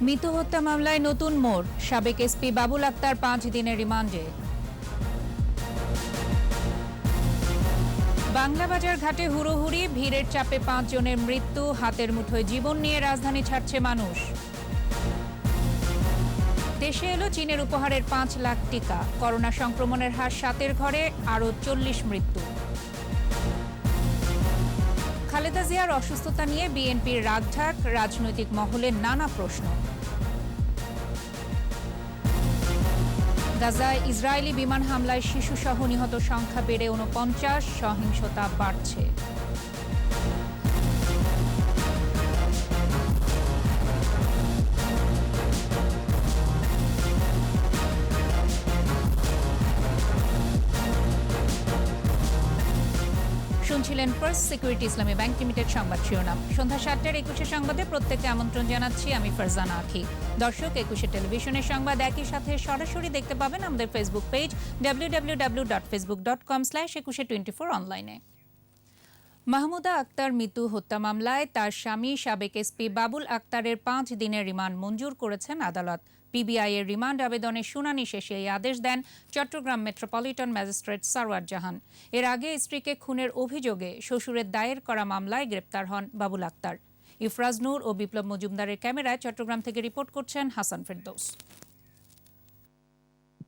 মিতু হত্যা মামলায় নতুন মোড়, সাবেক এসপি বাবুল আক্তার 5 দিনের রিমান্ডে। বাংলাবাজার ঘাটে হুড়োহুড়ি, ভিড়ের চাপে 5 জনের মৃত্যু, হাতের মুঠোয় জীবন নিয়ে রাজধানী ছাড়ছে মানুষ। দেশে এলো চীনের উপহারের 5 লাখ টিকা, করোনা সংক্রমণের হার 7-এর ঘরে, আরও 40 মৃত্যু। খালেদা জিয়ার অসুস্থতা নিয়ে বিএনপির রাগঢাক, রাজনৈতিক মহলে নানা প্রশ্ন। গাজায় ইসরায়েলি বিমান হামলায় শিশুসহ নিহত সংখ্যা বেড়ে 49, সহিংসতা বাড়ছে। শুনছিলেন ফার্স্ট সিকিউরিটি ইসলামী ব্যাংক লিমিটেড সংবাদ শিরোনাম। সন্ধ্যা 7টার 21 সংবাদে প্রত্যেককে আমন্ত্রণ জানাচ্ছি আমি ফারজানা আখি। দর্শক, 21 টেলিভিশনের সংবাদ একই সাথে সরাসরি দেখতে পাবেন আমাদের ফেসবুক পেজ www.facebook.com/2124 অনলাইনে। মাহমুদা আক্তার মিতু হত্যা মামলায় তার স্বামী সাবেক এসপি বাবুল আক্তারের 5 দিনের রিমান্ড মঞ্জুর করেছেন আদালত। পিবিআই এর রিমান্ড আবেদনের শুনানি শেষে এই আদেশ দেন চট্টগ্রাম মেট্রোপলিটন ম্যাজিস্ট্রেট সারওয়ার জাহান। এর আগে স্ত্রীকে খুনের অভিযোগে শ্বশুরের দায়ের করা মামলায় গ্রেপ্তার হন বাবুল আক্তার। ইফরাজ নূর ও বিপ্লব মজুমদারের ক্যামেরায় চট্টগ্রাম থেকে রিপোর্ট করছেন হাসান ফেরদৌস।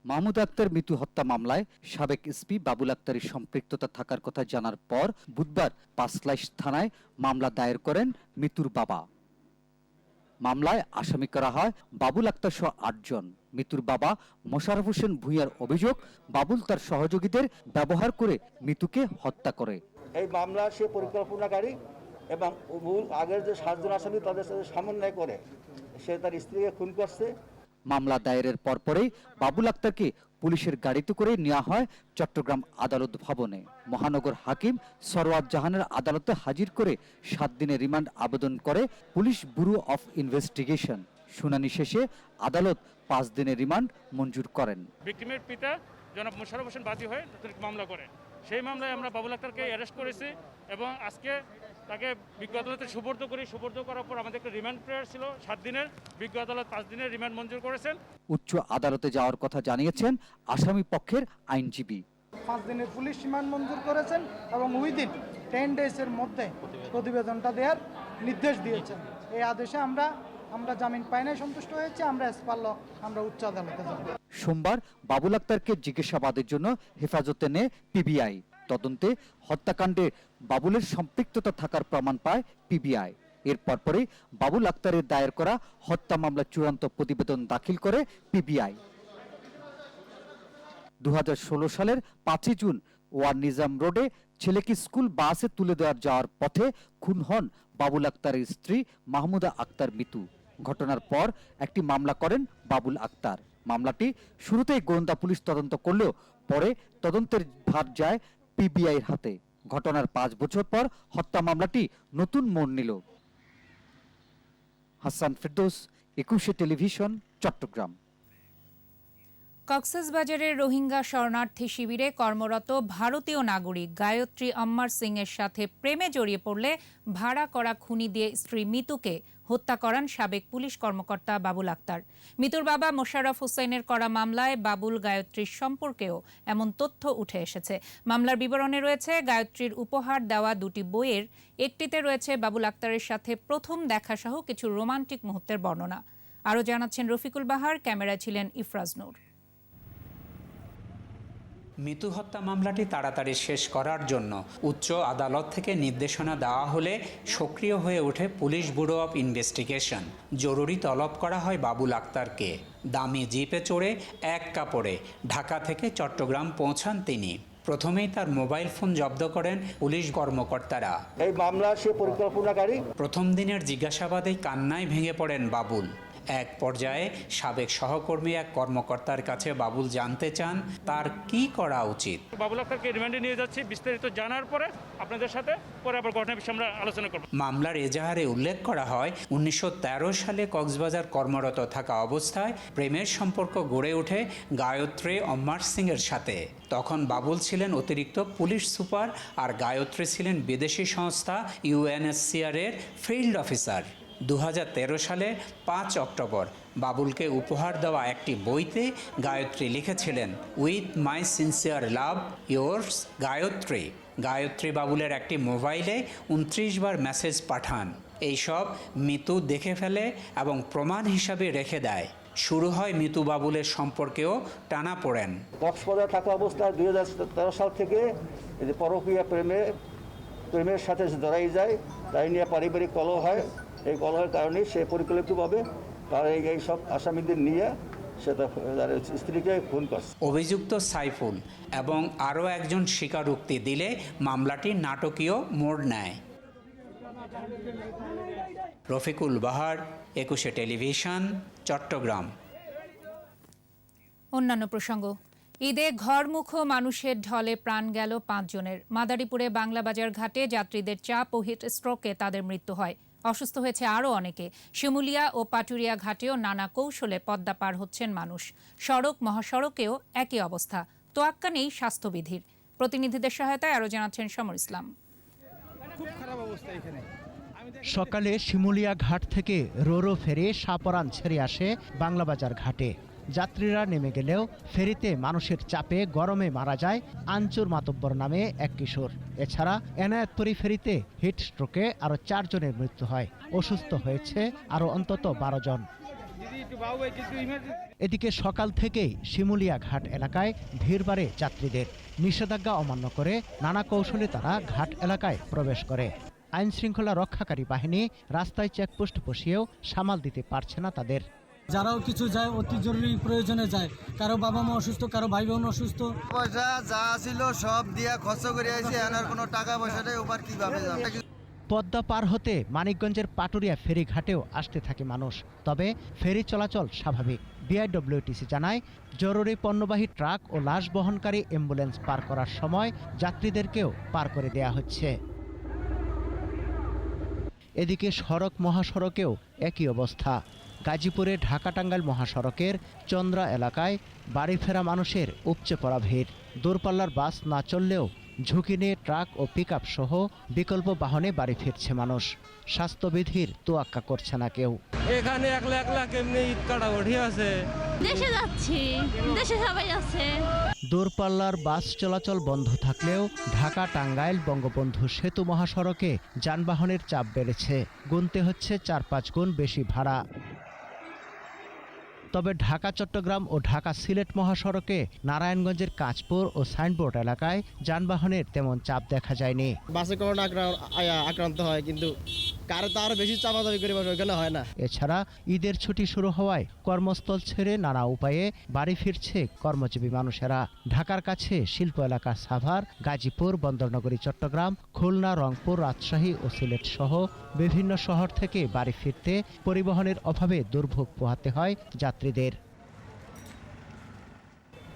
মাহমুদা আক্তার মিতু হত্যা মামলায় সাবেক এসপি বাবুল আক্তারের সম্পৃক্ততা থাকার কথা জানার পর বুধবার পাঁচলাইশ থানায় মামলা দায়ের করেন মিতুর বাবা। মামলায় আসামি করা হয় বাবুল আক্তার সহ 8 জন। মিতুর বাবা মোশাররফ হোসেন ভূঁইয়ার অভিযোগ, বাবুল তার সহযোগীদের ব্যবহার করে মিতুকে হত্যা করে। এই মামলা সে পরিকল্পনাকারী এবং আগের যে 7 জন আসামি তাদের সাথে সমন্বয় করে সে তার স্ত্রীকে খুন করছে। মামলা দায়েরের পরপরই বাবুল আক্তারকে পুলিশের গাড়িতে করে নেওয়া হয় চট্টগ্রাম আদালত ভবনে। মহানগর হাকিম সরওয়ার জাহানের আদালতে হাজির করে 7 দিনের রিমান্ড আবেদন করে পুলিশ ব্যুরো অফ ইনভেস্টিগেশন। শুনানি শেষে আদালত 5 দিনের রিমান্ড মঞ্জুর করেন। ভিকটিমের পিতা জনাব মোশাররফ হোসেন বাদী হয়ে মামলা করেন। সেই মামলায় আমরা বাবুল আক্তারকে অ্যারেস্ট করেছি এবং আজকে তাকে বিজ্ঞ আদালতে সুপর্দ করি। সুপর্দ করার পর আমাদের একটা রিমান্ড প্রেয়ার ছিল 7 দিনের, বিজ্ঞ আদালত 5 দিনের রিমান্ড মঞ্জুর করেছেন। উচ্চ আদালতে যাওয়ার কথা জানিয়েছেন আসামি পক্ষের আইনজীবী। 5 দিনের পুলিশ রিমান্ড মঞ্জুর করেছেন এবং উইদিন 10 ডেজের মধ্যে প্রতিবেদনটা দেওয়ার নির্দেশ দিয়েছেন। এই আদেশে আমরা জামিন পাই নাই, সন্তুষ্ট হয়েছে। আমরা আমরা উচ্চ আদালতে যাব। সোমবার বাবুল আক্তারকে জিজ্ঞাসাবাদের জন্য হেফাজতে নেয় পিবিআই। তদন্তে হত্যাকাণ্ডে বাবুলের সম্পৃক্ততা থাকার প্রমাণ পায় পিবিআই। এর পরপরই বাবুল আক্তারের দায়ের করা হত্যা মামলার চূড়ান্ত প্রতিবেদন দাখিল করে পিবিআই। 2016 সালের 5 জুন ওয়ার নিজাম রোডে ছেলেকে স্কুল বাসে তুলে দেওয়ার যাওয়ার পথে খুন হন বাবুল আক্তারের স্ত্রী মাহমুদা আক্তার মিতু। ঘটনার পর একটি মামলা করেন বাবুল আক্তার। মামলাটি শুরুতেই গোয়েন্দা পুলিশ তদন্ত করলেও পরে তদন্তের ভার যায় পিবিআইর হাতে। ঘটনার 5 বছর পর হত্যা মামলাটি নতুন মোড় নিল। হাসান ফেরদৌস, 21 টেলিভিশন, চট্টগ্রাম। কক্সবাজারের রোহিঙ্গা শরণার্থী শিবিরে কর্মরত ভারতীয় নাগরিক গায়ত্রী আম্মার সিং এর সাথে প্রেমে জড়িয়ে পড়লে ভাড়া করা খুনি দিয়ে স্ত্রী মিতুকে হত্যা করান সাবেক পুলিশ কর্মকর্তা বাবুল আক্তার। মিতুর বাবা মোশাররফ হোসেনের করা মামলায় বাবুল গায়ত্রীর সম্পর্কেও এমন তথ্য উঠে এসেছে। মামলার বিবরণে রয়েছে গায়ত্রীর উপহার দেওয়া 2টি বইয়ের একটিতে রয়েছে বাবুল আক্তারের সাথে প্রথম দেখা সহ কিছু রোমান্টিক মুহূর্তের বর্ণনা। আরও জানাচ্ছেন রফিকুল বাহার, ক্যামেরায় ছিলেন ইফরাজ নূর। মিতু হত্যা মামলাটি তাড়াতাড়ি শেষ করার জন্য উচ্চ আদালত থেকে নির্দেশনা দেওয়া হলে সক্রিয় হয়ে ওঠে পুলিশ ব্যুরো অফ ইনভেস্টিগেশন। জরুরি তলব করা হয় বাবুল আক্তারকে। দামি জিপে চড়ে এক কাপড়ে ঢাকা থেকে চট্টগ্রাম পৌঁছান তিনি। প্রথমেই তার মোবাইল ফোন জব্দ করেন পুলিশ কর্মকর্তারা। এই মামলা সে পরিকল্পনাকারী। প্রথম দিনের জিজ্ঞাসাবাদেই কান্নায় ভেঙে পড়েন বাবুল। এক পর্যায়ে সাবেক সহকর্মী এক কর্মকর্তার কাছে বাবুল জানতে চান তার কি করা উচিত। বাবুল আক্তারকে রিমান্ডে নিয়ে যাচ্ছি, বিস্তারিত জানার পরে আপনাদের সাথে পরে আবার ঘটনার বিষয়ে আমরা আলোচনা করব। মামলার এজাহারে উল্লেখ করা হয় 1913 সালে কক্সবাজার কর্মরত থাকা অবস্থায় প্রেমের সম্পর্ক গড়ে ওঠে গায়ত্রী আম্মার সিং এর সাথে। তখন বাবুল ছিলেন অতিরিক্ত পুলিশ সুপার আর গায়ত্রী ছিলেন বিদেশি সংস্থা UNHCR এর ফিল্ড অফিসার। 2013 সালে 5 অক্টোবর বাবুলকে উপহার দেওয়া একটি বইতে গায়ত্রী লিখেছিলেন, with my sincere love, yours Gayatri. Gayatri বাবুলের একটি মোবাইলে 29 বার মেসেজ পাঠান। এইসব মিতু দেখে ফেলে এবং প্রমাণ হিসাবে রেখে দেয়। শুরু হয় মিতু বাবুলের সম্পর্কেও টানাপোড়েন। কক্সবাজার থাকা অবস্থায় 2013 সাল থেকে এই যে পরকীয়া প্রেমের সাথে জড়াই যায়, তাই নিয়ে পারিবারিক কলহ হয়। এই কলহের কারণে সে পরিকল্পিতভাবে তার এই সব আসামিদের নিয়ে সে তার স্ত্রীকে খুন করছে। অভিযুক্ত সাইফুল এবং আরও একজন স্বীকারোক্তি দিলে মামলাটি নাটকীয় মোড় নেয়। রফিকুল বাহার, 21 টেলিভিশন, চট্টগ্রাম। অন্যান্য প্রসঙ্গ, ঈদে ঘরমুখো মানুষের ঢলে প্রাণ গেল 5 জনের। মাদারীপুরে বাংলাবাজার ঘাটে যাত্রীদের চাপ ও হিট স্ট্রোকে তাদের মৃত্যু হয়। অসুস্থ হয়েছে আরও অনেকে। শিমুলিয়া ও পাটুরিয়া ঘাটেও নানা কৌশলে পদ্মা পার হচ্ছেন মানুষ। সড়ক মহাসড়কেও একই অবস্থা। তোয়াক্কা নেই স্বাস্থ্যবিধির। প্রতিনিধিদের সহায়তায় আরও জানাচ্ছেন সমর ইসলাম। সকালে শিমুলিয়া ঘাট থেকে রোরো ফেরি সাপরান ছেড়ে আসে বাংলাবাজার ঘাটে। যাত্রীরা নেমে গেলেও ফেরিতে মানুষের চাপে গরমে মারা যায় আঞ্চুর মাতব্বর নামে এক কিশোর। এছাড়া এনায়েতপুরি ফেরিতে হিট স্ট্রোকে আরও 4 জনের মৃত্যু হয়। অসুস্থ হয়েছে আরও অন্তত 12 জন। এদিকে সকাল থেকেই শিমুলিয়া ঘাট এলাকায় ভিড় বাড়ে যাত্রীদের। নিষেধাজ্ঞা অমান্য করে নানা কৌশলে তারা ঘাট এলাকায় প্রবেশ করে। আইন শৃঙ্খলা রক্ষাকারী বাহিনী রাস্তায় চেকপোস্ট বসিয়েও সামাল দিতে পারছে না তাদের। যারাও কিছু যায় অতি জরুরি প্রয়োজনে যায়, কারো বাবা মা অসুস্থ, কারো ভাই বোন অসুস্থ। পয়সা যা ছিল সব দিয়া খরচ করে আইছে, এনার কোনো টাকা পয়সা নেই, ওবার কিভাবে যাবে? পদ্মা পার হতে মানিকগঞ্জের পাটুরিয়া ফেরি ঘাটেও আসতে থাকে মানুষ, তবে ফেরি চলাচল স্বাভাবিক। বিআইডব্লিউটিসি জানায়, জরুরি পণ্যবাহী ট্রাক ও লাশ বহনকারী অ্যাম্বুলেন্স পার করার সময় যাত্রীদেরকেও পার করে দেয়া হচ্ছে। এদিকে সড়ক মহাসড়কেও একই অবস্থা। গাজীপুরে ঢাকা টাঙ্গাইল মহাসড়কের চন্দ্রা এলাকায় বাড়ি ফেরা মানুষের উপচে পড়া ভিড়। দূরপাল্লার বাস না চললেও ঝুঁকি নিয়ে ট্রাক ও পিকআপ সহ বিকল্প বাহনে বাড়ি ফিরছে মানুষ। স্বাস্থ্যবিধির তোয়াক্কা করছে না কেউ। এখানে একলা একলা কেমনি ঈদ কাটাকুটি আছে। দেশে যাচ্ছি, দেশে সবাই আছে। দূরপাল্লার বাস চলাচল বন্ধ থাকলেও ঢাকা টাঙ্গাইল বঙ্গবন্ধু সেতু মহাসড়কে যানবাহনের চাপ বেড়েছে। গুনতে হচ্ছে 4-5 গুণ বেশি ভাড়া। তবে ঢাকা চট্টগ্রাম ও ঢাকা সিলেট মহাসড়কে নারায়ণগঞ্জের কাঁচপুর ও সাইনবোর্ড এলাকায় যানবাহনের তেমন চাপ দেখা যায়নি। বাসে করোনা আক্রান্ত হয়, কিন্তু কারে তো আরো বেশি চাপাচাপি করে বসে, ওখানে হয় না। এছাড়া ঈদের ছুটি শুরু হওয়ায় কর্মস্থল ছেড়ে নানা উপায়ে বাড়ি ফিরছে কর্মজীবী মানুষেরা। ঢাকার কাছে শিল্প এলাকা সাভার, গাজীপুর, বন্দরনগরী চট্টগ্রাম, খুলনা, রংপুর, রাজশাহী ও সিলেট সহ বিভিন্ন শহর থেকে বাড়ি ফিরতে পরিবহনের অভাবে দুর্ভোগ পোহাতে হয় যাত্রীদের।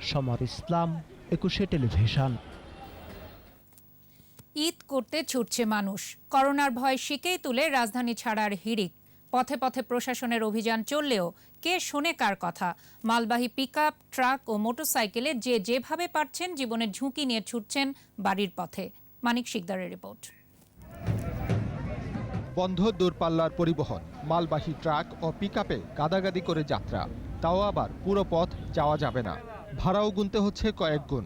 সমর ইসলাম, 21 টেলিভিশন। ঈদ করতে ছুটছে মানুষ। করোনার ভয় শিকেই তুলে রাজধানী ছাড়ার হিড়িক। পথে পথে প্রশাসনের অভিযান চললেও কে শোনে কার কথা? মালবাহী পিকআপ, ট্রাক ও মোটরসাইকেলে যে যেভাবে পারছেন জীবনের ঝুঁকি নিয়ে ছুটছেন বাড়ির পথে। মানিক শিকদারের রিপোর্ট। বন্ধ দূরপাল্লার পরিবহন, মালবাহী ট্রাক ও পিকআপে গাদাগাদি করে যাত্রা, তাও আবার পুরো পথ যাওয়া যাবে না, ভাড়াও গুনতে হচ্ছে কয়েক গুণ।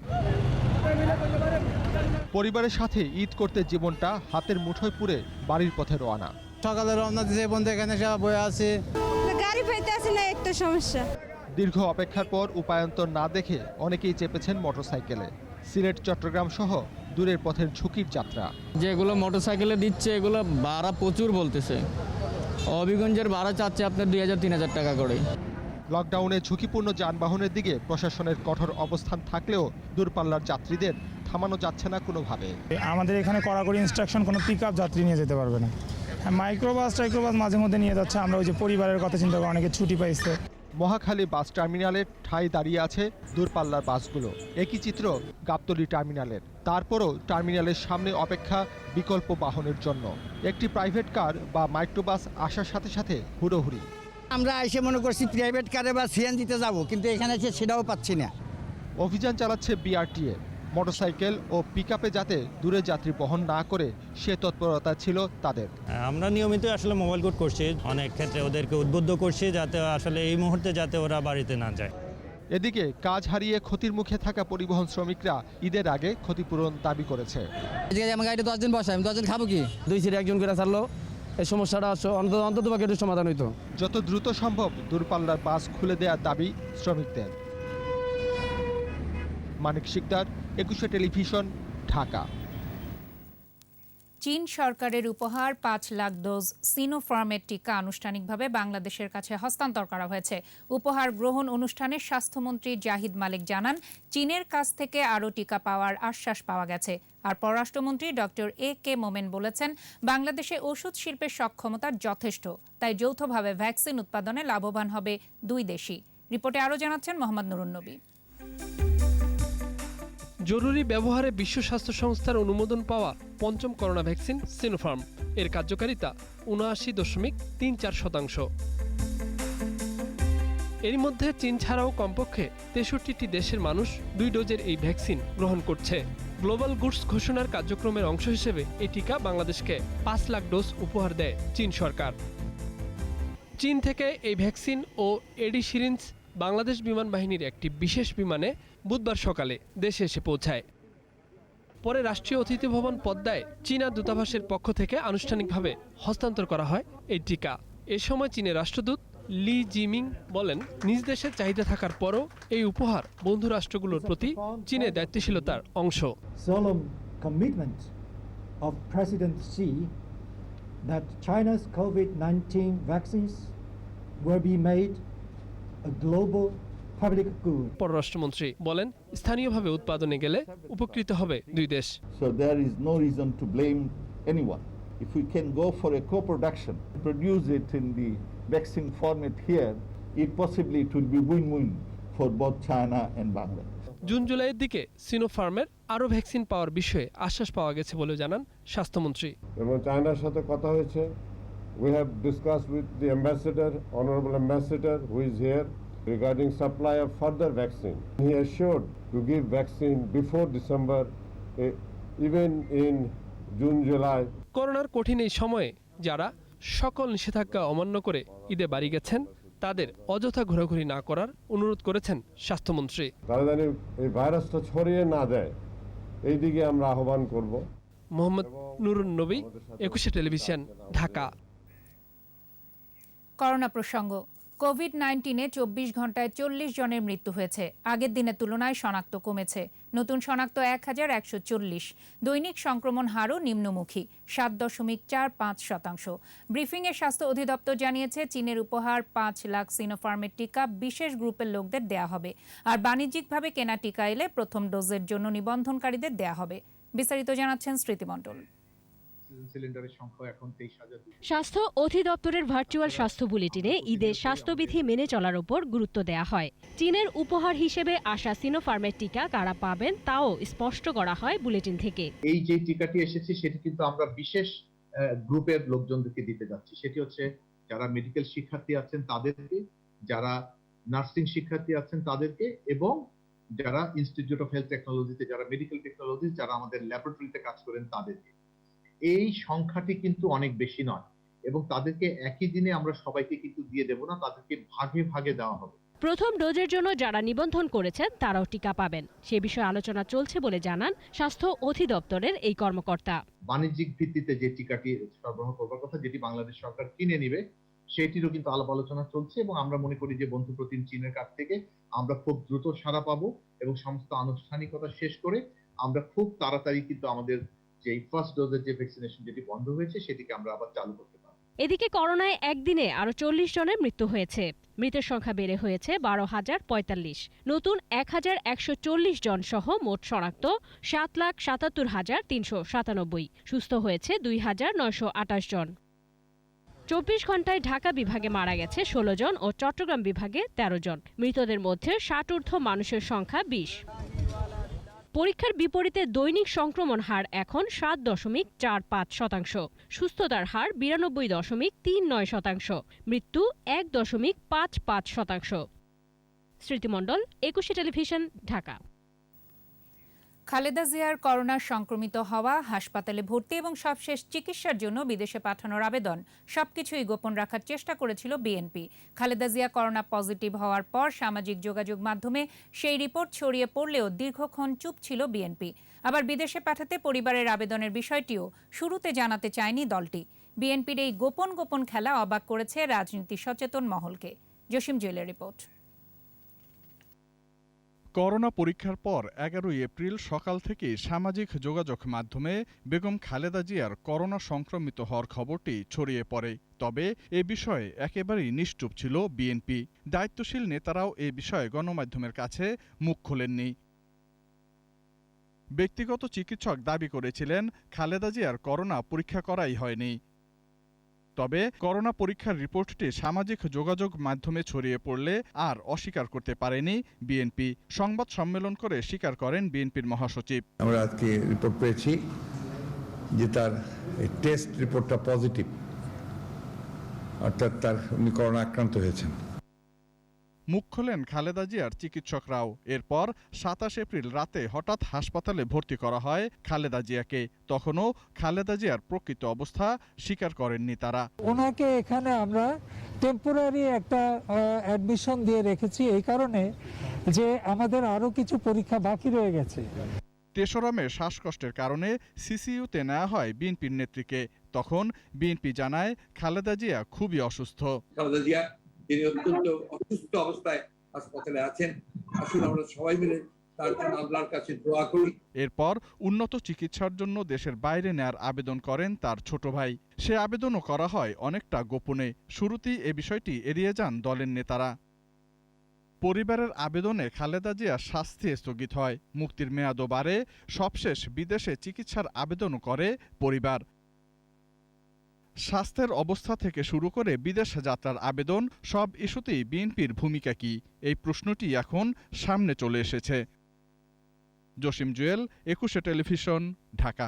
পরিবারের সাথে ঈদ করতে জীবনটা হাতের মুঠোয় পুরে বাড়ির পথে রওনা। সকালে রওনা দিতে বন্ধু এখানে সব বয়ে আছে, গাড়ি পাইতে আসে না, একটা সমস্যা। দীর্ঘ অপেক্ষার পর উপায়ন্তর না দেখে অনেকেই চেপেছেন মোটরসাইকেলে। সিলেট, চট্টগ্রাম সহ দূরের পথের ঝুঁকির যাত্রা। যেগুলো মোটরসাইকেলে দিচ্ছে এগুলো ভাড়া প্রচুর বলতেছে। হবিগঞ্জের ভাড়া চাচ্ছে আপনার 2000-3000 টাকা করে। লকডাউনে ঝুঁকিপূর্ণ যানবাহনের দিকে প্রশাসনের কঠোর অবস্থান থাকলেও দূরপাল্লার যাত্রীদের থামানো যাচ্ছে না কোনোভাবে। আমাদের এখানে কড়াকড়ি ইনস্ট্রাকশন, কোনো পিকআপ যাত্রী নিয়ে যেতে পারবে না। মাইক্রোবাস মাঝে মধ্যে নিয়ে যাচ্ছে। আমরা ওই যে পরিবারের কথা চিন্তা করে অনেকে ছুটি পাইছে। মহাখালী বাস টার্মিনালের ঠাঁই দাঁড়িয়ে আছে দূরপাল্লার বাসগুলো। একই চিত্র গাবতলী টার্মিনালের। তারপরও টার্মিনালের সামনে অপেক্ষা বিকল্প বাহনের জন্য। একটি প্রাইভেট কার বা মাইক্রোবাস আসার সাথে সাথে হুড়োহুড়ি। আমরা এসে মনে করছি প্রাইভেট কারে বা সিএনজিতে যাব, কিন্তু এখানে এসে সেটাও পাচ্ছি না। অভিযান চালাচ্ছে বিআরটিএ। মোটরসাইকেল ও পিকআপে যাতে দূরের যাত্রী বহন না করে সে তৎপরতা ছিল তাদের। আমরা নিয়মিত আসলে মোবাইল কোর্ট করছি, অনেক ক্ষেত্রে ওদেরকে উদ্বুদ্ধ করছি যাতে আসলে এই মুহূর্তে যাতে ওরা বাড়িতে না যায়। এদিকে কাজ হারিয়ে ক্ষতির মুখে থাকা পরিবহন শ্রমিকরা ঈদের আগে ক্ষতিপূরণ দাবি করেছে। আমার গাড়িতে 10 দিন বসাই, আমি 10 দিন খাবো কি? 2 সিটে একজন করে ছাড়লো, এই সমস্যাটা অন্তত একটু সমাধান হইতো। যত দ্রুত সম্ভব দূরপাল্লার বাস খুলে দেওয়ার দাবি শ্রমিকদের। মানিক শিকদার, 21 টেলিভিশন, ঢাকা। চীন সরকারের উপহার 5 লাখ ডোজ সিনোফার্মের টিকা আনুষ্ঠানিকভাবে বাংলাদেশের কাছে হস্তান্তর করা হয়েছে। উপহার গ্রহণ অনুষ্ঠানে স্বাস্থ্যমন্ত্রী জাহিদ মালিক জানান, চীনের কাছ থেকে আরও টিকা পাওয়ার আশ্বাস পাওয়া গেছে। আর পররাষ্ট্রমন্ত্রী ডক্টর AK মোমেন বলেছেন, বাংলাদেশে ওষুধ শিল্পের সক্ষমতা যথেষ্ট, তাই যৌথভাবে ভ্যাকসিন উৎপাদনে লাভবান হবে দুই দেশই। রিপোর্টে আরও জানাচ্ছেন মোহাম্মদ নুরুন নবী। জরুরি ব্যবহারে বিশ্ব স্বাস্থ্য সংস্থার অনুমোদন পাওয়া পঞ্চম করোনা ভ্যাকসিন সিনোফার্ম এর কার্যকারিতা ৭৯.34%। এর মধ্যে চীন ছাড়াও কমপক্ষে ৬৩টি দেশের মানুষ 2 ডোজের এই ভ্যাকসিন গ্রহণ করছে। গ্লোবাল গুডস ঘোষণার কার্যক্রমের অংশ হিসেবে এই টিকা বাংলাদেশকে 5 লাখ ডোজ উপহার দেয় চীন সরকার। চীন থেকে এই ভ্যাকসিন ও এডি সিরিঞ্জ বাংলাদেশ বিমান বাহিনীর একটি বিশেষ বিমানে বুধবার সকালে দেশে এসে পৌঁছায়। পরে রাষ্ট্রীয় অতিথি ভবন পদ্মায় চীনা দূতাবাসের পক্ষ থেকে আনুষ্ঠানিকভাবে হস্তান্তর করা হয় এই টিকা। এ সময় চীনের রাষ্ট্রদূত লি জিমিং বলেন, নিজ দেশের চাহিদা থাকার পরও এই উপহার বন্ধু রাষ্ট্রগুলোর প্রতি চীনের দায়িত্বশীলতার অংশ। Solemn commitment of President Xi that China's COVID-19 vaccines will be made a global public good. পররাষ্ট্রমন্ত্রী বলেন, স্থানীয়ভাবে উৎপাদনে গেলে উপকৃত হবে দুই দেশ। So there is no reason to blame anyone. If we can go for a co-production, produce it in the vaccine format here, it will be win-win for both China and Bangladesh. June জুলাইয়ের দিকে সিনোফার্মের আরও vaccine পাওয়ার বিষয়ে আশ্বাস পাওয়া গেছে বলে জানান স্বাস্থ্যমন্ত্রী। এবং চায়নার সাথে কথা হয়েছে। We have discussed with the ambassador, honorable ambassador who is here, regarding supply of further vaccine. He assured to give vaccine before December, even in June, July. করোনার কঠিন এই সময়ে যারা সকল নিষেধাজ্ঞা অমান্য করে ঈদে বাড়ি গেছেন, তাদের অযথা ঘোরাঘুরি না করার অনুরোধ করেছেন স্বাস্থ্যমন্ত্রী। তারা যেন এই ভাইরাসটা ছড়িয়ে না দেয়, এই দিকে আমরা আহ্বান করব। মোহাম্মদ নুরুন নবী, 21 টেলিভিশন, ঢাকা। করোনা প্রসঙ্গ। কোভিড-19-এ 24 ঘন্টায় 40 জনের মৃত্যু হয়েছে। আগের দিনের তুলনায় শনাক্ত কমেছে। নতুন শনাক্ত 1040। দৈনিক সংক্রমণ হারও নিম্নমুখী, 7.45%। ব্রিফিংয়ে স্বাস্থ্য অধিদপ্তর জানিয়েছে, চীনের উপহার 5 লাখ সিনোফার্মের টিকা বিশেষ গ্রুপের লোকদের দেয়া হবে। আর বাণিজ্যিকভাবে কেনা টিকা এলে প্রথম ডোজের জন্য নিবন্ধনকারীদের দেয়া হবে। বিস্তারিত জানাচ্ছেন স্মৃতি মণ্ডল। স্বাস্থ্য অধিদপ্তরের ভার্চুয়াল স্বাস্থ্য বুলেটিনে ঈদের স্বাস্থ্যবিধি মেনে চলার উপর গুরুত্ব দেয়া হয়। চীনের উপহার হিসেবে আসা সিনোফার্মের টিকা কারা পাবেন তাও স্পষ্ট করা হয় বুলেটিন থেকে। এই যে টিকাটি এসেছে সেটি কিন্তু আমরা বিশেষ গ্রুপের লোকজনদেরকে দিতে যাচ্ছি। সেটি হচ্ছে যারা মেডিকেল শিক্ষার্থী আছেন তাদেরকে, যারা নার্সিং শিক্ষার্থী আছেন তাদেরকে, এবং যারা ইনস্টিটিউট অফ হেলথ টেকনোলজিতে, যারা মেডিকেল টেকনোলজি, যারা আমাদের ল্যাবরেটরিতে কাজ করেন তাদেরকে। এই সংখ্যাটি কিন্তু অনেক বেশি নয়, এবং তাদেরকে একই দিনে আমরা সবাইকে কিন্তু দিয়ে দেব না, তাদেরকে ভাগে ভাগে দেওয়া হবে। প্রথম ডোজের জন্য যারা নিবন্ধন করেছেন তারাও টিকা পাবেন, সে বিষয়ে আলোচনা চলছে বলে জানান স্বাস্থ্য অধিদপ্তরের এই কর্মকর্তা। বাণিজ্যিক ভিত্তিতে যে টিকাটি সরবরাহ করবার কথা, যেটি বাংলাদেশ সরকার কিনে নেবে, সেটিরও কিন্তু আলাপ আলোচনা চলছে, এবং আমরা মনে করি যে বন্ধুপ্রতিম চীনের কাছ থেকে আমরা খুব দ্রুত সাড়া পাবো, এবং সমস্ত আনুষ্ঠানিকতা শেষ করে আমরা খুব তাড়াতাড়ি কিন্তু আমাদের যে ফার্স্ট ডোজের যে ভ্যাকসিনেশন যেটি বন্ধ হয়েছে সেটিকে আমরা আবার চালু করতে পারব। এদিকে করোনায় একদিনে আরো 40 জনের মৃত্যু হয়েছে। মৃতের সংখ্যা বেড়ে হয়েছে 12,045। নতুন 1,140 জন সহ মোট শনাক্ত 7,77,397। সুস্থ হয়েছে 2,928 জন। 24 ঘন্টায় ঢাকা বিভাগে মারা গেছে 16 জন ও চট্টগ্রাম বিভাগে 13 জন। মৃতদের মধ্যে 60 ঊর্ধ্ব মানুষের সংখ্যা 20। পরীক্ষার বিপরীতে দৈনিক সংক্রমণ হার এখন 7.45%। সুস্থতার হার 92.39%। মৃত্যু 1.55%। স্মৃতি মণ্ডল, 21 টেলিভিশন, ঢাকা। খালেদা জিয়ার করোনা সংক্রমিত হওয়া, হাসপাতালে ভর্তি এবং সবশেষ চিকিৎসার জন্য বিদেশে পাঠানোর আবেদন সবকিছুই গোপন রাখার চেষ্টা করেছিল BNP. Khaleda Zia corona positive হওয়ার পর সামাজিক যোগাযোগ মাধ্যমে সেই রিপোর্ট ছড়িয়ে পড়লেও দীর্ঘক্ষণ চুপ ছিল বিএনপি। আবার বিদেশে পাঠাতে পরিবারের আবেদনের বিষয়টিও শুরুতে জানাতে চায়নি দলটি। বিএনপির এই গোপন খেলা অবাক করেছে রাজনীতি সচেতন মহলকে। জসিম জুয়েলের রিপোর্ট। করোনা পরীক্ষার পর 11 এপ্রিল সকাল থেকে সামাজিক যোগাযোগ মাধ্যমে বেগম খালেদা জিয়ার করোনা সংক্রমিত হওয়ার খবরটি ছড়িয়ে পড়ে। তবে এ বিষয়ে একেবারেই নিশ্চুপ ছিল বিএনপি। দায়িত্বশীল নেতারাও এ বিষয়ে গণমাধ্যমের কাছে মুখ খোলেননি। ব্যক্তিগত চিকিৎসক দাবি করেছিলেন খালেদা জিয়ার করোনা পরীক্ষা করাই হয়নি। তবে করোনা পরীক্ষার রিপোর্টটি সামাজিক যোগাযোগ মাধ্যমে ছড়িয়ে পড়লে আর অস্বীকার করতে পারেনি বিএনপি। সংবাদ সম্মেলন করে স্বীকার করেন বিএনপির মহাসচিব। আমরা আজকে রিপোর্ট পেয়েছি যে তার টেস্ট রিপোর্টটা পজিটিভ, অর্থাৎ উনি করোনা আক্রান্ত হয়েছেন। মুখ খোলেন খালেদা জিয়ার চিকিৎসকরাও। এরপর 27 এপ্রিল রাতে হঠাৎ হাসপাতালে ভর্তি করা হয় খালেদা জিয়াকে। তখনও খালেদা জিয়ার প্রকৃত অবস্থা স্বীকার করেননি তারা। ওনাকে এখানে আমরা টেম্পোরারি একটা অ্যাডমিশন দিয়ে রেখেছি এই কারণে যে আমাদের আরো কিছু পরীক্ষা বাকি রয়ে গেছে। 3রা মে শ্বাসকষ্টের কারণে সিসিইউতে নেওয়া হয় বিএনপির নেত্রীকে। তখন বিএনপি জানায় খালেদা জিয়া খুবই অসুস্থ। খালেদা জিয়া তিনি অত্যন্ত অসুস্থ অবস্থায় হাসপাতালে আছেন। আসুন আমরা সবাই মিলে তার জন্য আল্লাহর কাছে দোয়া করি। এরপর উন্নত চিকিৎসার জন্য দেশের বাইরে নেয়ার আবেদন করেন তার ছোট ভাই। সে আবেদনও করা হয় অনেকটা গোপনে। শুরুতেই এ বিষয়টি এড়িয়ে যান দলের নেতারা। পরিবারের আবেদনে খালেদা জিয়ার শাস্তি স্থগিত হয়, মুক্তির মেয়াদও বাড়ে। সবশেষ বিদেশে চিকিৎসার আবেদনও করে পরিবার। স্বাস্থ্যের অবস্থা থেকে শুরু করে বিদেশ যাত্রার আবেদন, সব ইস্যুতেই বিএনপির ভূমিকা কি, এই প্রশ্নটি এখন সামনে চলে এসেছে। জসিম জুয়েল, 21 টেলিভিশন, ঢাকা।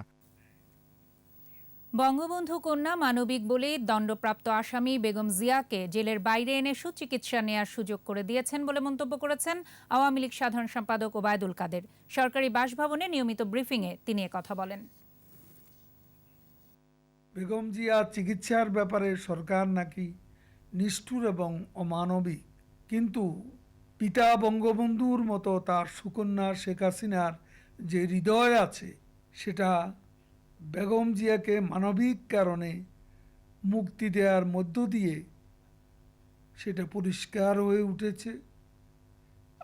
বঙ্গবন্ধু কন্যা মানবিক বলে দণ্ডপ্রাপ্ত আসামি বেগম জিয়াকে জেলের বাইরে এনে সুচিকিৎসা নেয়ার সুযোগ করে দিয়েছেন বলে মন্তব্য করেছেন আওয়ামী লীগ সাধারণ সম্পাদক ওবায়দুল কাদের। সরকারি বাসভবনে নিয়মিত ব্রিফিংয়ে তিনি কথা বলেন। বেগম জিয়া চিকিৎসার ব্যাপারে সরকার নাকি নিষ্ঠুর এবং অমানবিক, কিন্তু পিতা বঙ্গবন্ধুর মতো তার সুকন্যা শেখ হাসিনার যে হৃদয় আছে সেটা বেগম জিয়াকে মানবিক কারণে মুক্তি দেওয়ার মধ্য দিয়ে সেটা পরিষ্কার হয়ে উঠেছে।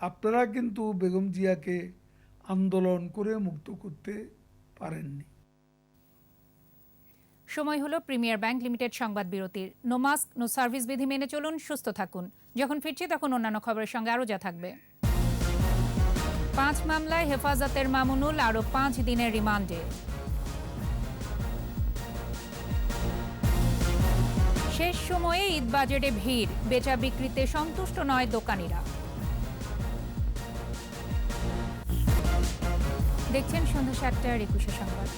আপনারা কিন্তু বেগম জিয়াকে আন্দোলন করে মুক্ত করতে পারেননি। সময় হলো প্রিমিয়ার ব্যাংক লিমিটেড সংবাদ বিরতির। নো মাস্ক নো সার্ভিস বিধি মেনে চলুন, সুস্থ থাকুন। যখন ফিরছি তখন অন্যান্য খবরের সঙ্গে আরও যা থাকবে। 5 মামলায় হেফাজতের মামুনুল আরও 5 দিনের রিমান্ডে। শেষ সময়ে ঈদ বাজারে ভিড়, বেচা বিক্রিতে সন্তুষ্ট নয় দোকানিরা। দেখছেন সন্ধ্যা 7টার 21 সংবাদ।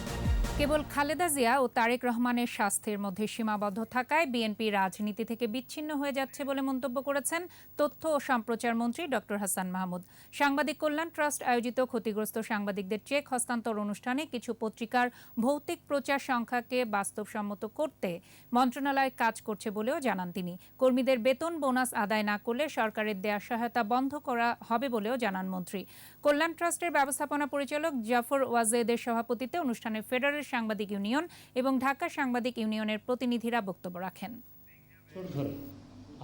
কেবল খালেদা জিয়া ও তারেক রহমানের স্বাস্থ্যের মধ্যে সীমাবদ্ধ থাকায় বিএনপি রাজনীতি থেকে বিচ্ছিন্ন হয়ে যাচ্ছে বলে মন্তব্য করেছেন তথ্য ও সম্প্রচার মন্ত্রী ডক্টর হাসান মাহমুদ। সাংবাদিক কল্যাণ ট্রাস্ট আয়োজিত ক্ষতিগ্রস্ত সাংবাদিকদের চেক হস্তান্তর অনুষ্ঠানে কিছু পত্রিকার ভৌতিক প্রচার সংখ্যাকে বাস্তবসম্মত করতে মন্ত্রণালয় কাজ করছে বলেও জানান তিনি। কর্মীদের বেতন বোনাস আদায় না করলে সরকারের দেয়া সহায়তা বন্ধ করা হবে বলেও জানান মন্ত্রী। কল্যাণ ট্রাস্টের ব্যবস্থাপনা পরিচালক জাফর ওয়াজেদের সভাপতিত্বে অনুষ্ঠানে ফেডারেল সাংবাদিক ইউনিয়ন এবং ঢাকা সাংবাদিক ইউনিয়নের প্রতিনিধিরা বক্তব্য রাখেন।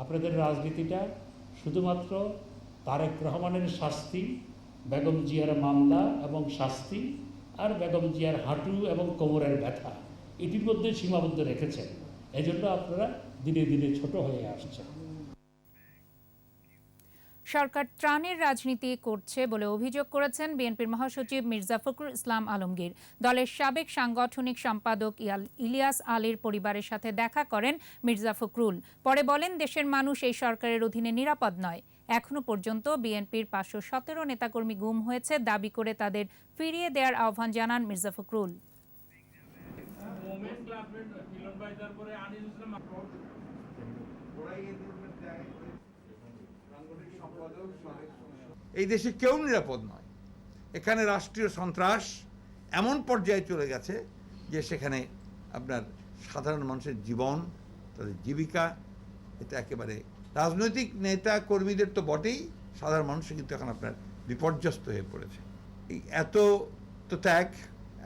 আপনাদের রাজনীতিটা শুধুমাত্র তারেক রহমানের শাস্তি, বেগম জিয়ার মামলা এবং শাস্তি, আর বেগম জিয়ার হাঁটু এবং কোমরের ব্যথা, এটির মধ্যে সীমাবদ্ধ রেখেছেন। এজন্য আপনারা দিনে দিনে ছোট হয়ে আসছেন। সরকার ত্রাণের রাজনীতি করছে বলে অভিযোগ করেছেন বিএনপির মহাসচিব মির্জা ফখরুল ইসলাম আলমগীর। দলের সাবেক সাংগঠনিক সম্পাদক ইলিয়াস আলীর পরিবারের সাথে দেখা করেন মির্জা ফখরুল। পরে বলেন, দেশের মানুষ এই সরকারের অধীনে নিরাপদ নয়। এখনো পর্যন্ত বিএনপির 517 নেতাকর্মী গুম হয়েছে দাবি করে তাদের ফিরিয়ে দেওয়ার আহ্বান জানান মির্জা ফখরুল। এই দেশে কেউ নিরাপদ নয়। এখানে রাষ্ট্রীয় সন্ত্রাস এমন পর্যায়ে চলে গেছে যে সেখানে আপনার সাধারণ মানুষের জীবন, তাদের জীবিকা, এটা একেবারে রাজনৈতিক নেতা কর্মীদের তো বটেই, সাধারণ মানুষের কিন্তু এখন আপনার বিপর্যস্ত হয়ে পড়েছে। এই এত তো ত্যাগ,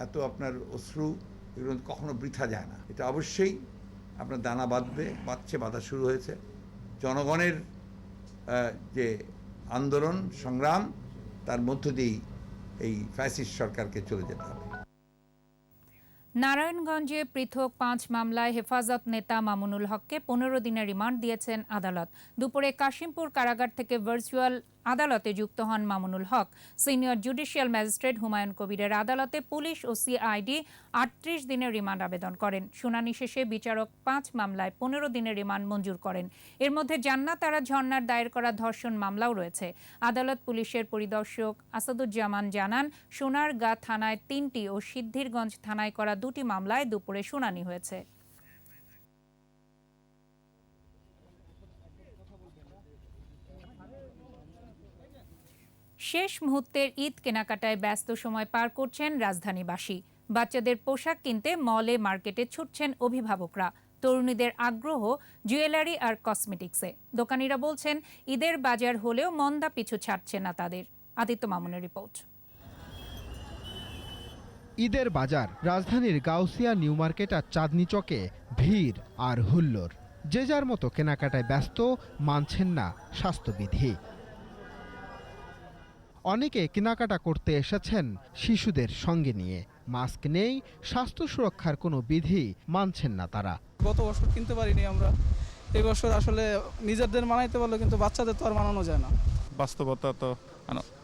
এত আপনার অশ্রু, এগুলো কখনো বৃথা যায় না। এটা অবশ্যই আপনার দানা বাঁধা শুরু হয়েছে। জনগণের যে আন্দোলন সংগ্রাম, তার মধ্য দিয়েই এই ফ্যাসিস্ট সরকারকে চলে যেতে হবে। নারায়ণগঞ্জে পৃথক 5 মামলায় হেফাজত নেতা মামুনুল হককে 15 দিনের রিমান্ড দিয়েছেন আদালত। দুপুরে কাশিমপুর কারাগার থেকে ভার্চুয়াল আদালতে যুক্ত হন মামুনুল হক। সিনিয়র জুডিশিয়াল ম্যাজিস্ট্রেট হুমায়ুন কবিরের আদালতে পুলিশ ও সিআইডি 38 দিনের রিমান্ড আবেদন করেন। শুনানি শেষে বিচারক 5 মামলায় 15 দিনের রিমান্ড মঞ্জুর করেন। এর মধ্যে জান্নাত আরা ঝর্ণার দায়ের করা ধর্ষণ মামলাও রয়েছে। আদালত পুলিশের পরিদর্শক আসাদুজ্জামান জানান, সোনারগাঁ থানায় 3টি ও সিদ্ধিরগঞ্জ থানায় করা 2টি মামলায় দুপুরে শুনানি হয়েছে। শেষ মুহূর্তের ঈদ কেনাকাটায় ব্যস্ত সময় পার করছেন রাজধানীবাসী। বাচ্চাদের পোশাক কিনতে মলে মার্কেটে ছুটছেন অভিভাবকরা। তরুণীদের আগ্রহ জুয়েলারি আর কসমেটিক্সে। দোকানিরা বলছেন, ঈদের বাজার হলেও মন্দা পিছু ছাড়ছে না তাদের। আদিত্য মামুনের রিপোর্ট। ঈদের বাজার রাজধানীর গাউসিয়া নিউ মার্কেট আর চাঁদনী চকে ভিড় আর হুল্লোড়। যে যার মতো কেনাকাটায় ব্যস্ত, মানছেন না স্বাস্থ্যবিধি। অনেকে কেনাকাটা করতে এসেছেন শিশুদের সঙ্গে নিয়ে। মাস্ক নেই, স্বাস্থ্য সুরক্ষার কোনো বিধি মানছেন না তারা। গত বছর কিনতে পারিনি আমরা, এই বছর আসলে নিজেদের মানাইতে পারলো, কিন্তু বাচ্চাদের তো আর মানানো যায় না। বাস্তবতা তো,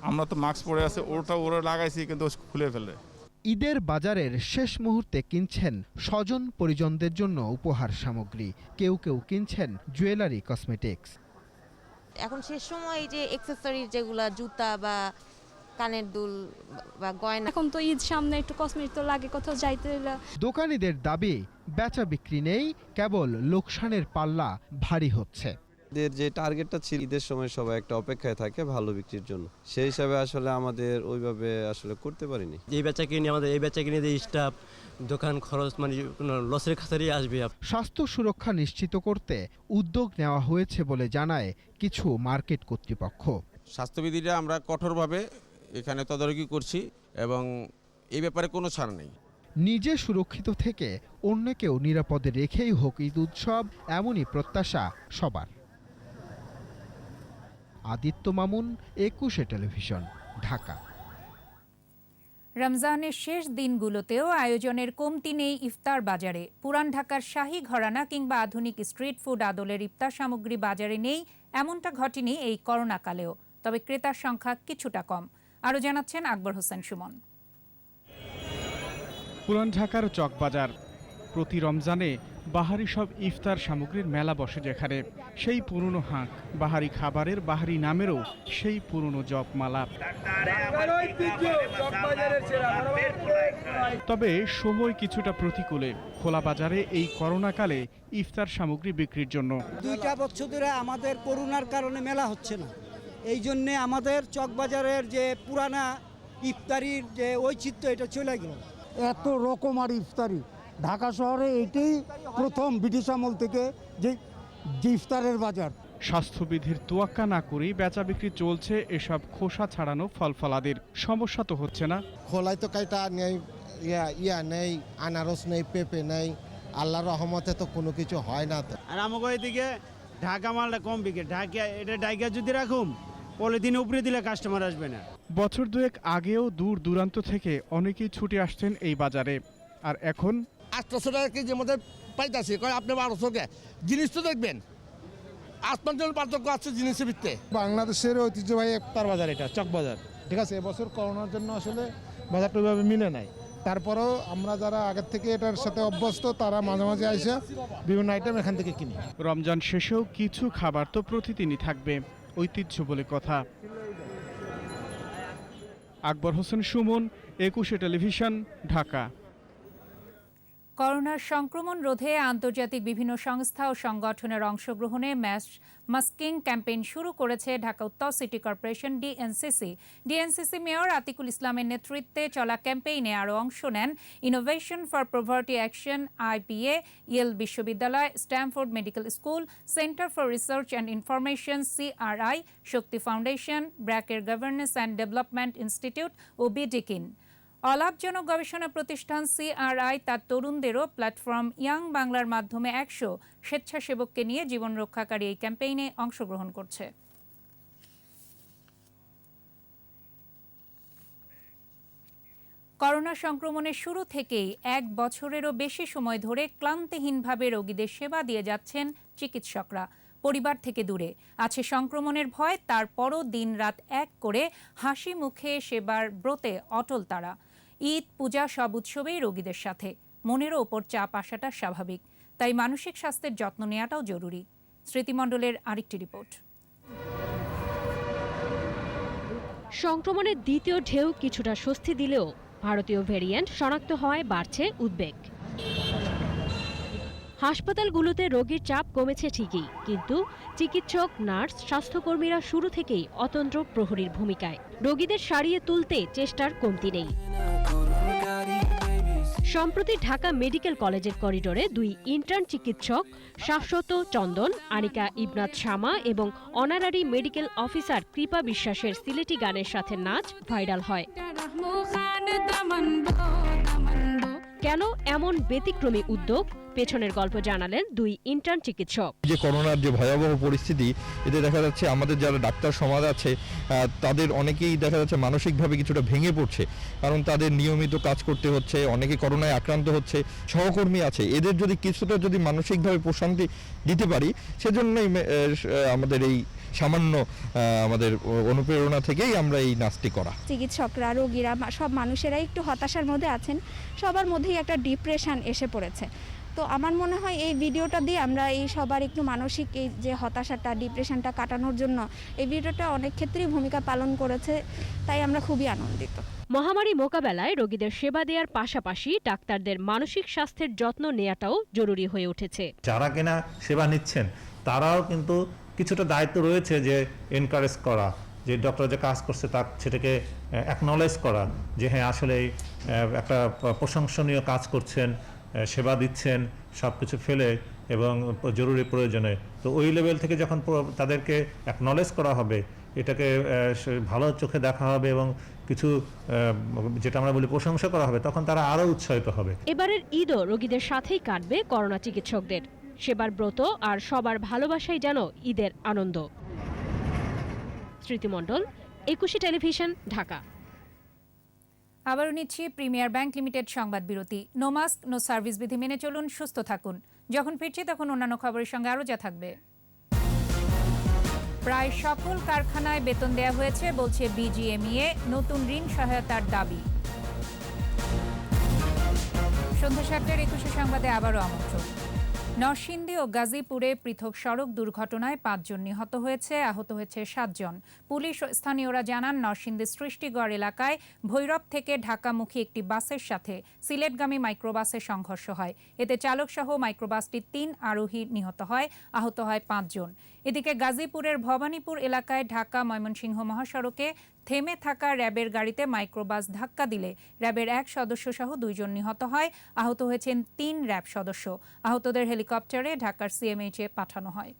আমরা তো মাস্ক পরে আছে, ওরা লাগাইছি কিন্তু খুলে ফেলে। ঈদের বাজারের শেষ মুহূর্তে কিনছেন স্বজন পরিজনদের জন্য উপহার সামগ্রী, কেউ কেউ কিনছেন জুয়েলারি, কসমেটিক্স। এখন শেষ সময় যে অ্যাকসেসরিজ, যেগুলা জুতা বা কানের দুল বা গয়না, এখন তো ঈদ সামনে, একটু কসমেটিক তো লাগে কোথাও যাইতে। দোকানীদের দাবি, বেচা বিক্রি নেই, কেবল লোকসানের পাল্লা ভারী হচ্ছে। যে টার্গেটটা ছিল ঈদের সময় সবাই একটা অপেক্ষায় থাকে ভালো বিক্রির জন্য, সেই হিসাবে আসলে আমাদের ওইভাবে আসলে করতে পারিনি। এই বেচা কিনে আমাদের এই বেচা কিনে দিয়ে স্টাফ দোকান খরচ মানে লসের খাতারই আসবে। স্বাস্থ্য সুরক্ষা নিশ্চিত করতে উদ্যোগ নেওয়া হয়েছে বলে জানায় কিছু মার্কেট কর্তৃপক্ষ। স্বাস্থ্যবিধিটা আমরা কঠোরভাবে এখানে তদারকি করছি এবং এই ব্যাপারে কোনো ছাড় নেই। নিজে সুরক্ষিত থেকে অন্যকেও নিরাপদে রেখেই হোক ঈদ উৎসব, এমনই প্রত্যাশা সবার। আদিত্য মামুন, 21 টেলিভিশন, ঢাকা। রমজানের শেষ দিনগুলোতেও আয়োজনের কমতি নেই ইফতার বাজারে। পুরান ঢাকার শাহী ঘরানা কিংবা আধুনিক স্ট্রিট ফুড আদলের ইফতার সামগ্রী বাজারে নেই, এমনটা ঘটেনি এই করোনাকালেও। তবে ক্রেতার সংখ্যা কিছুটা কম। আরও জানাচ্ছেন আকবর হোসেন সুমন। পুরান ঢাকার চকবাজার, প্রতি রমজানে বাহারি সব ইফতার সামগ্রীর মেলা বসে যেখানে। সেই পুরনো হাঁক, বাহারি খাবারের বাহারি নামেরও সেই পুরনো জপমালা। তবে সময় কিছুটা প্রতিকূলে খোলা বাজারে এই করোনাকালে ইফতার সামগ্রী বিক্রির জন্য। 2 বছর ধরে আমাদের করোনার কারণে মেলা হচ্ছে না, এই জন্যে আমাদের চকবাজারের যে পুরানা ইফতারির যে ঐচিত্র্য, এটা চলে গেল। এত রকম আর ইফতারি ঢাকা শহরে এটাই প্রথম ব্রিটিশ আমল থেকে যে ইফতারের বাজার। স্বাস্থ্যবিধির তোয়াক্কা না করেই বেচা বিক্রি চলছে এসব খোসা ছাড়ানো ফলফলাদির। সমস্যা তো হচ্ছে না। খোলাই তো কাইটা নেই, ইয়া নেই, আনারস নেই, পেঁপে নেই, আল্লাহর রহমতে তো কোনো কিছু হয় না। তো আর আমাকে এদিকে ঢাকা মালটা কম বিকে, ঢাকা এটা ঢাকা যদি রাখুম পলিথিন উপরে দিলে কাস্টমার আসবে না। বছর দুয়েক আগেও দূর দূরান্ত থেকে অনেকেই ছুটে আসছেন এই বাজারে, আর এখন 800 টাকা কেজি মধ্যে পাইতেছি। আপনি 1200 কে জিনিস তো দেখবেন, আসমান পার্থক্য আছে জিনিসের ভিত্তিতে। বাংলাদেশের ঐতিহ্যবাহী ইফতার বাজার এটা চকবাজার, ঠিক আছে। এবছর করোনার জন্য আসলে বাজারটা ওইভাবে মিলে নাই। তারপরেও আমরা যারা আগের থেকে এটার সাথে অভ্যস্ত, তারা মাঝে মাঝে আইসা বিভিন্ন আইটেম এখান থেকে কিনি। রমজান শেষেও কিছু খাবার তো প্রতিদিনই থাকবে, ঐতিহ্য বলে কথা। আকবর হোসেন সুমন, 21 টেলিভিশন, ঢাকা। করোনার সংক্রমণ রোধে আন্তর্জাতিক বিভিন্ন সংস্থা ও সংগঠনের অংশগ্রহণে মাস মাস্কিং ক্যাম্পেইন শুরু করেছে ঢাকা উত্তর city corporation DNCC. DNCC mayor Atiqul ইসলামের নেতৃত্বে চলা ক্যাম্পেইনে আরও অংশ নেন innovation for poverty action IPA, Yale বিশ্ববিদ্যালয়, Stamford medical school, center for research and information CRI, Shakti foundation, ব্র্যাকের গভর্নেন্স অ্যান্ড ডেভেলপমেন্ট ইনস্টিটিউট ও বিডিকিন। অলাভজনক গবেষণা প্রতিষ্ঠান CRI তার তরুণদেরও প্ল্যাটফর্ম ইয়াং বাংলার মাধ্যমে 100 স্বেচ্ছাসেবককে নিয়ে জীবন রক্ষাকারী এই ক্যাম্পেইনে অংশগ্রহণ করছে। করোনা সংক্রমণের শুরু থেকেই 1 বছরেরও বেশি সময় ধরে ক্লান্তিহীনভাবে রোগীদের সেবা দিয়ে যাচ্ছেন চিকিৎসকরা। পরিবার থেকে দূরে আছে সংক্রমণের ভয়, তারপরও দিনরাত এক করে হাসি মুখে সেবার ব্রতে অটল তারা। ঈদ, পূজা সব উৎসবেই রোগীদের সাথে। মনেরও ওপর চাপ আসাটা স্বাভাবিক, তাই মানসিক স্বাস্থ্যের যত্ন নেওয়াটাও জরুরি। স্মৃতিমণ্ডলের আরেকটি রিপোর্ট। সংক্রমণের দ্বিতীয় ঢেউ কিছুটা স্বস্তি দিলেও ভারতীয় ভেরিয়েন্ট শনাক্ত হওয়ায় বাড়ছে উদ্বেগ। হাসপাতালগুলোতে রোগীর চাপ কমেছে ঠিকই, কিন্তু চিকিৎসক, নার্স, স্বাস্থ্যকর্মীরা শুরু থেকেই অতন্দ্র প্রহরীর ভূমিকায়। রোগীদের সারিয়ে তুলতে চেষ্টার কমতি নেই। সম্প্রতি ঢাকা মেডিকেল কলেজের করিডোরে 2 ইন্টার্ন চিকিৎসক শাশ্বত চন্দন, আনিকা ইবনাত শামা এবং অনারারি মেডিকেল অফিসার কৃপা বিশ্বাসের সিলেটি গানের সাথে নাচ ভাইরাল হয়। কেন এমন ব্যতিক্রমী উদ্যোগ? পেছনের গল্প জানালেন 2 ইন্টার্ন চিকিৎসক। যে করোনার যে ভয়াবহ পরিস্থিতি, এতে দেখা যাচ্ছে আমাদের যারা ডাক্তার সমাজ আছে তাদের অনেকেই দেখা যাচ্ছে মানসিকভাবে কিছুটা ভেঙে পড়ছে, কারণ তাদের নিয়মিত কাজ করতে হচ্ছে, অনেকে করোনায় আক্রান্ত হচ্ছে, সহকর্মী আছে, এদের যদি কিছুটা যদি মানসিকভাবে প্রশান্তি দিতে পারি, সেজন্যই আমাদের এই সামান্য আমাদের অনুপ্রেরণা থেকেই আমরা এই নাচটি করা। চিকিৎসকরা, রোগীরা, সব মানুষেরাই একটু হতাশার মধ্যে আছেন, সবার মধ্যেই একটা ডিপ্রেশন এসে পড়েছে। তো আমার মনে হয় এই ভিডিওটা দিয়ে আমরা এই সবার একটু মানসিক এই যে হতাশাটা, ডিপ্রেশনটা কাটানোর জন্য এই ভিডিওটা অনেক ক্ষেত্রেই ভূমিকা পালন করেছে, তাই আমরা খুবই আনন্দিত। মহামারী মোকাবেলায় রোগীদের সেবা দেওয়ার পাশাপাশি ডাক্তারদের মানসিক স্বাস্থ্যের যত্ন নেওয়াটাও জরুরি হয়ে উঠেছে। যারা কিনা সেবা নিচ্ছেন তারাও কিন্তু কিছুটা দায়িত্ব রয়েছে যে এনকারেজ করা, যে ডক্টর যে কাজ করছে তার সেটাকে অ্যাকনলেজ করা, যে হ্যাঁ আসলে একটা প্রশংসনীয় কাজ করছেন, সেবা দিচ্ছেন সব কিছু ফেলে এবং জরুরি প্রয়োজনে। তো ওই লেভেল থেকে যখন তাদেরকে অ্যাকনলেজ করা হবে, এটাকে ভালো চোখে দেখা হবে এবং কিছু যেটা আমরা বলি প্রশংসা করা হবে, তখন তারা আরও উৎসাহিত হবে। এবারের ঈদও রোগীদের সাথেই কাটবে করোনা চিকিৎসকদের। সেবার ব্রত আর সবার ভালোবাসাই যেন ঈদের আনন্দ। স্মৃতিমণ্ডল, একুশে টেলিভিশন, ঢাকা। আবারও নিচ্ছি প্রিমিয়ার ব্যাংক লিমিটেড সংবাদ বিরতি। নো মাস্ক, নো সার্ভিস বিধি মেনে চলুন, সুস্থ থাকুন। যখন ফিরছি তখন অন্যান্য খবরের সঙ্গে আরও যা থাকবে। প্রায় সকল কারখানায় বেতন দেয়া হয়েছে বলছে বিজিএমইএ, নতুন ঋণ সহায়তার দাবি। সন্ধ্যা 7টার একুশে সংবাদে আবারও আমন্ত্রণ। নরসিংদী ও গাজীপুরে পৃথক সড়ক দুর্ঘটনায় 5 জন নিহত হয়েছে, আহত হয়েছে 7 জন। পুলিশ ও স্থানীয়রা জানান, নরসিংদীর সৃষ্টিগড় এলাকায় ভৈরব থেকে ঢাকামুখী একটি বাসের সাথে সিলেটগামী মাইক্রোবাসের সংঘর্ষ হয়। এতে চালকসহ মাইক্রোবাসটির 3 আরোহী নিহত হয়, আহত হয় 5 জন। এদিকে গাজীপুরের ভবানীপুর এলাকায় ঢাকা ময়মনসিংহ মহাসড়কে থেমে থাকা র্যাবের গাড়িতে মাইক্রোবাস ধাক্কা দিলে র্যাবের 1 সদস্য সহ 2 জন নিহত হয়, আহত হয়েছেন 3 র্যাব সদস্য। আহতদের হেলিকপ্টারে ঢাকার CMH-এ পাঠানো হয়।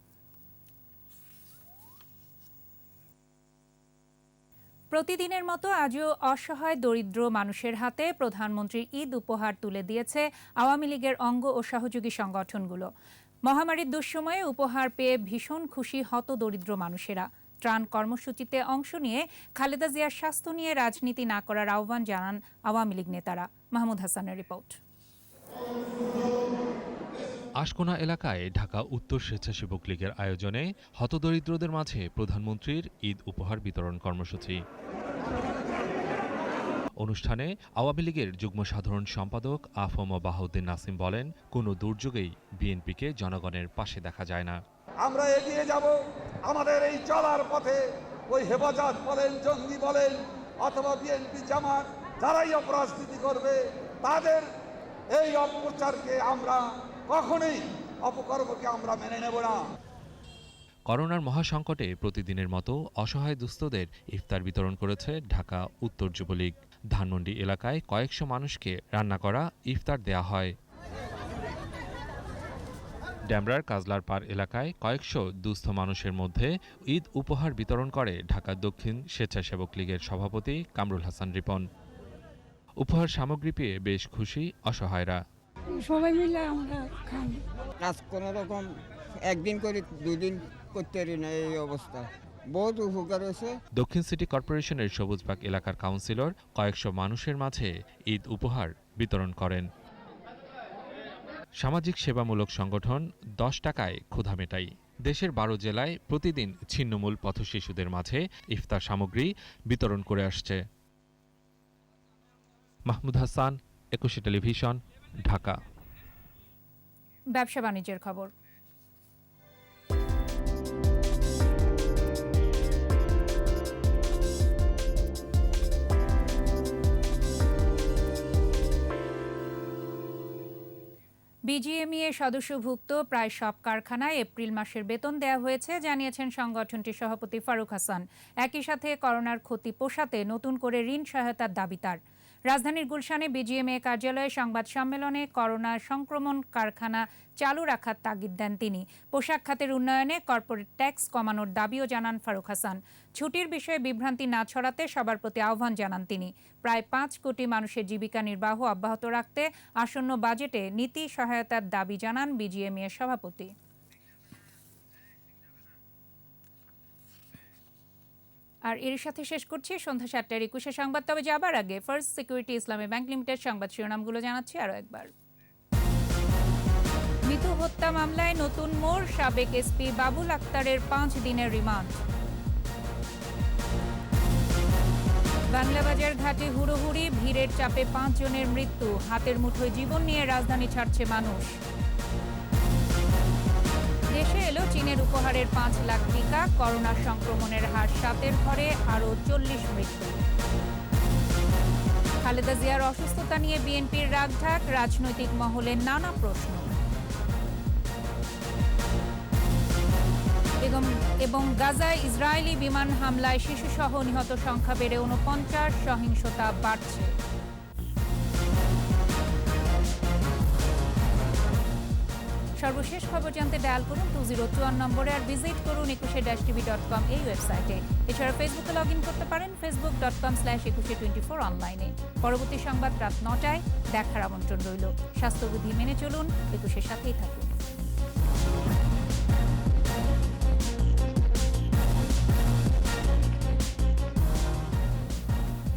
প্রতিদিনের মতো আজও অসহায় দরিদ্র মানুষের হাতে প্রধানমন্ত্রীর ঈদ উপহার তুলে দিয়েছে আওয়ামী লীগের অঙ্গ ও সহযোগী সংগঠনগুলো। মহামারীর দুঃসময়ে উপহার পেয়ে ভীষণ খুশি হতদরিদ্র মানুষেরা। ত্রাণ কর্মসূচিতে অংশ নিয়ে খালেদা জিয়ার স্বাস্থ্য নিয়ে রাজনীতি না করার আহ্বান জানান আওয়ামী লীগ নেতারা। মাহমুদ হাসানের রিপোর্ট। আশকোনা এলাকায় ঢাকা উত্তর স্বেচ্ছাসেবক লীগের আয়োজনে হতদরিদ্রদের মাঝে প্রধানমন্ত্রীর ঈদ উপহার বিতরণ কর্মসূচি। অনুষ্ঠানে আওয়ামী লীগের যুগ্ম সাধারণ সম্পাদক আফম বাহাউদ্দিন নাসিম বলেন, কোনো দুর্যোগেই বিএনপিকে জনগণের পাশে দেখা যায় না। আমরা এগিয়ে যাব আমাদের এই চলার পথে। ওই হেফাজত বলেন, জঙ্গি বলেন, অথবা বিএনপি জামাত, যারাই অপরাজনীতি করবে তাদের এই অপপ্রচারকে আমরা কখনোই, অপকর্মকে আমরা মেনে নেব না। করোনার মহাসংকটে প্রতিদিনের মতো অসহায় দুস্থদের ইফতার বিতরণ করেছে ঢাকা উত্তর যুবলীগ। ধানমন্ডি এলাকায় কয়েকশো মানুষকে রান্না করা ইফতার দেয়া হয়। ড্যামরার কাজলার পাড় এলাকায় কয়েকশো দুস্থ মানুষের মধ্যে ঈদ উপহার বিতরণ করে ঢাকা দক্ষিণ স্বেচ্ছাসেবক লীগের সভাপতি কামরুল হাসান রিপন। উপহার সামগ্রী পেয়ে বেশ খুশি অসহায়রা। সবাই মিলে আমরা খাই। কাজ কোনো রকম একদিন করে 2 দিন করতে পারি না, এই অবস্থা বহুত উপকার হয়েছে। দক্ষিণ সিটি কর্পোরেশনের সবুজবাগ এলাকার কাউন্সিলর কয়েকশো মানুষের মাঝে ঈদ উপহার বিতরণ করেন। সামাজিক সেবামূলক সংগঠন 10 টাকায় ক্ষুধা মেটাই দেশের 12 জেলায় প্রতিদিন ছিন্নমূল পথশিশুদের মাঝে ইফতার সামগ্রী বিতরণ করে আসছে। মাহমুদ হাসান, 21 টেলিভিশন, ঢাকা। ব্যবসা বাণিজ্যের খবর। বিজিএমইএ সদস্যভুক্ত প্রায় সব কারখানায় এপ্রিল মাসের বেতন দেওয়া হয়েছে জানিয়েছেন সংগঠনটির সভাপতি ফারুক হাসান। একই সাথে করোনার ক্ষতি পোষাতে নতুন করে ঋণ সহায়তার দাবি তার। রাজধানীর গুলশানে বিজিএমইএ কার্যালয়ে সংবাদ সম্মেলনে করোনা সংক্রমণ কারখানা চালু রাখার তাগিদ দেন তিনি। পোশাক খাতের উন্নয়নে কর্পোরেট ট্যাক্স কমানোর দাবিও জানান ফারুক হাসান। ছুটির বিষয়ে বিভ্রান্তি না ছড়াতে সবার প্রতি আহ্বান জানান তিনি। প্রায় 5 কোটি মানুষের জীবিকা নির্বাহ অব্যাহত রাখতে আসন্ন বাজেটে নীতি সহায়তার দাবি জানান বিজিএমইএ সভাপতি। আর এর সাথে শেষ করছি সন্ধ্যা 7:21 সংবাদ। তবে যাবার আগে ফার্স্ট সিকিউরিটি ইসলামী ব্যাংক লিমিটেড সংবাদ শিরোনামগুলো জানাচ্ছি আরও একবার। মিতু হত্যা মামলায় নতুন মোড়, সাবেক এসপি বাবুল আক্তারের 5 দিনের রিমান্ড। বাংলাবাজার ঘাটে হুড়োহুড়ি, ভিড়ের চাপে 5 জনের মৃত্যু। হাতের মুঠোয় জীবন নিয়ে রাজধানী ছাড়ছে মানুষ। দেশে এলো চীনের উপহারের 5 লাখ টিকা। করোনা সংক্রমণের হার 7-এর ঘরে, আরও 40 মৃত্যু। খালেদা জিয়ার অসুস্থতা নিয়ে বিএনপির রাগঢাক, রাজনৈতিক মহলে নানা প্রশ্ন। এবং গাজায় ইসরায়েলি বিমান হামলায় শিশুসহ নিহত সংখ্যা বেড়ে 49, সহিংসতা বাড়ছে। সর্বশেষ খবর জানতে ডায়াল করুন 2024 নম্বরে আর ভিজিট করুন 21-tv.com এই ওয়েবসাইটে। এছাড়া ফেসবুকে লগ ইন করতে পারেন facebook.com/2124 অনলাইনে। পরবর্তী সংবাদ রাত 9টায় দেখার আমন্ত্রণ রইল। স্বাস্থ্যবিধি মেনে চলুন, 21-এর সাথেই থাকুন।